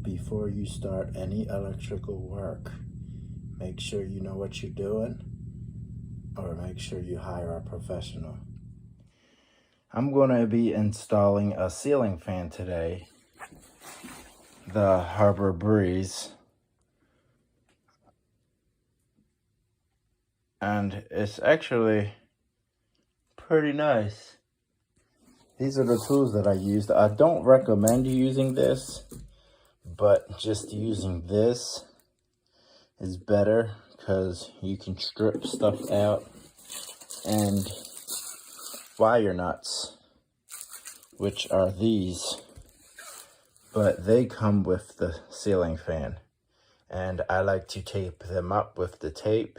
before you start any electrical work, make sure you know what you're doing, or make sure you hire a professional. I'm going to be installing a ceiling fan today, the Harbor Breeze, and it's actually pretty nice. These are the tools that I used. I don't recommend using this, but just using this is better because you can strip stuff out, and wire nuts, which are these, but they come with the ceiling fan, and I like to tape them up with the tape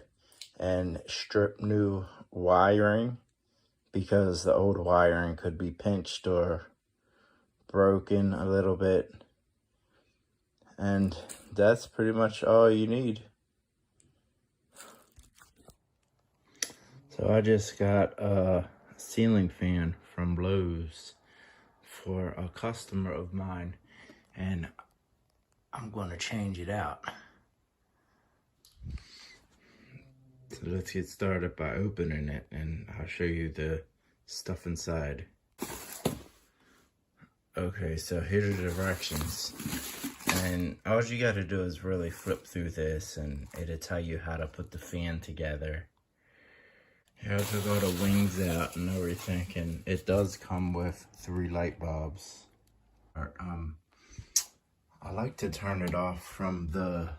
and strip new wiring because the old wiring could be pinched or broken a little bit, and that's pretty much all you need. So I just got a ceiling fan from Lowe's for a customer of mine, and I'm going to change it out. So let's get started by opening it, and I'll show you the stuff inside. Okay, so here are the directions, and all you got to do is really flip through this, and it'll tell you how to put the fan together. You also got the wings out and everything, and it does come with 3 light bulbs. I like to turn it off from the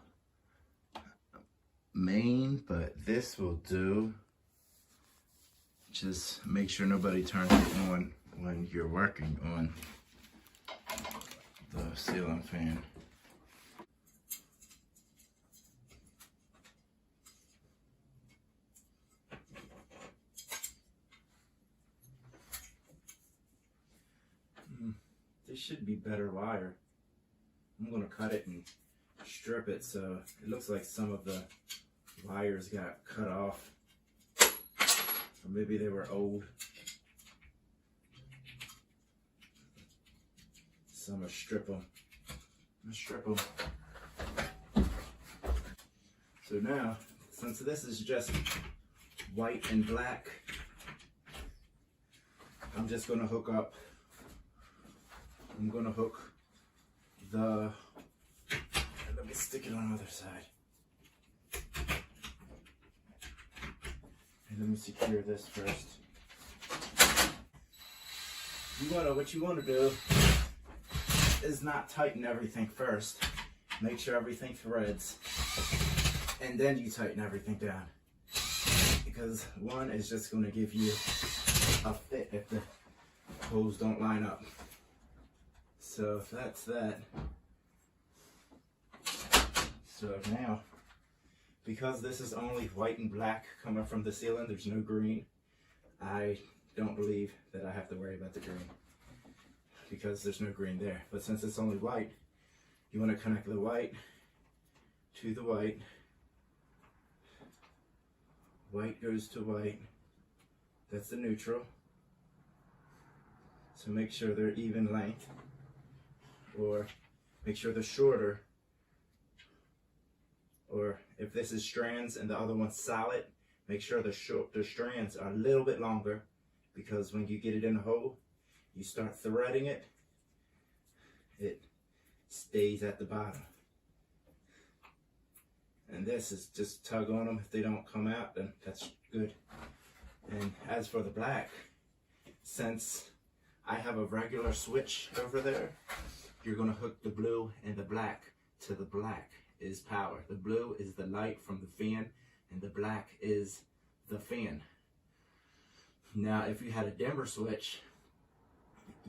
main, but this will do. Just make sure nobody turns it on when you're working on the ceiling fan. This should be better wire. I'm gonna cut it and strip it so it looks like some of the wires got cut off, or maybe they were old. So I'm gonna strip them. So now, since this is just white and black, I'm just gonna hook up. I'm gonna hook the. Let me stick it on the other side. And let me secure this first. What you wanna do is not tighten everything first. Make sure everything threads, and then you tighten everything down. Because one is just gonna give you a fit if the holes don't line up. So that's that. So now, because this is only white and black coming from the ceiling, there's no green, I don't believe that I have to worry about the green because there's no green there. But since it's only white, you want to connect the white to the white. White goes to white. That's the neutral. So make sure they're even length, or make sure they're shorter. Or if this is strands and the other one's solid, make sure the strands are a little bit longer, because when you get it in the hole, you start threading it, it stays at the bottom. And this is just tug on them. If they don't come out, then that's good. And as for the black, since I have a regular switch over there, you're gonna hook the blue and the black to the black is power. The blue is the light from the fan, and the black is the fan. Now, if you had a dimmer switch,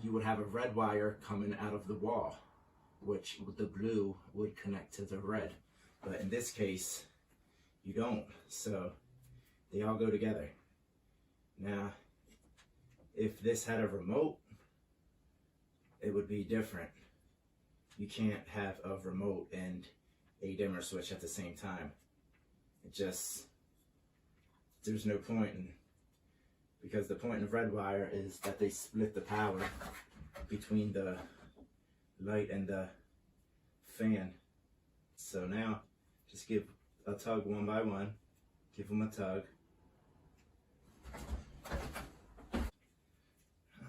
you would have a red wire coming out of the wall, which the blue would connect to the red. But in this case, you don't. So they all go together. Now, if this had a remote, it would be different. You can't have a remote and a dimmer switch at the same time. It just, there's no point in, because the point of red wire is that they split the power between the light and the fan. So now, just give a tug one by one. Give them a tug.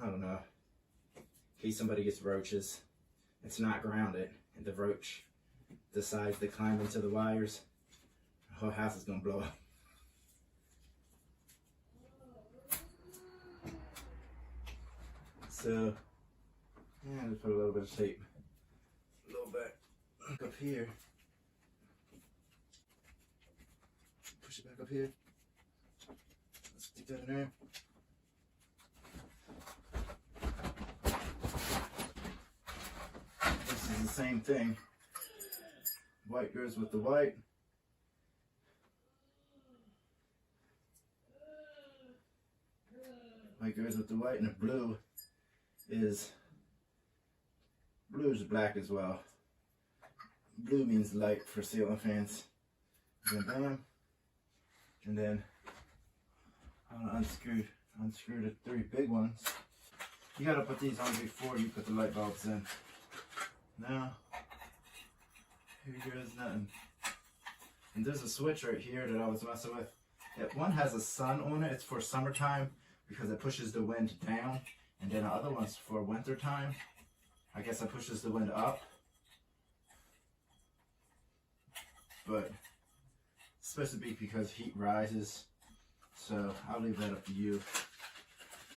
I don't know. In case somebody gets roaches, it's not grounded, and the roach decides to climb into the wires, the whole house is gonna blow up. So, yeah, just put a little bit of tape, a little bit up here. Push it back up here. Let's stick that in there. This is the same thing. White goes with the white. White goes with the white, and the blue is black as well. Blue means light for ceiling fans. Then bam, and then I'm gonna unscrew the 3 big ones. You gotta put these on before you put the light bulbs in. Now, here goes nothing. And there's a switch right here that I was messing with. One has a sun on it. It's for summertime because it pushes the wind down. And then the other one's for winter time. I guess it pushes the wind up. But it's supposed to be because heat rises. So I'll leave that up to you.